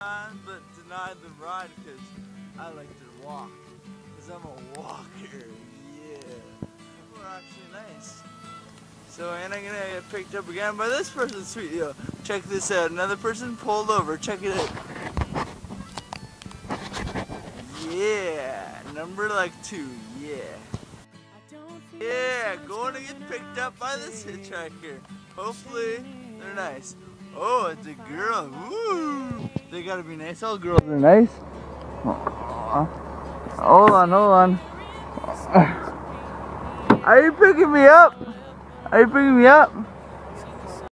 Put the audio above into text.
But denied them ride because I like to walk. Because I'm a walker. Yeah. People are actually nice. So, and I'm gonna get picked up again by this person's sweet. Yo, check this out. Another person pulled over. Check it out. Yeah. Number like 2. Yeah. Yeah. Going to get picked up by this hitchhiker. Hopefully, they're nice. Oh, it's a girl. Woo! They gotta be nice. All girls are nice. Hold on, hold on. Are you picking me up? Are you picking me up?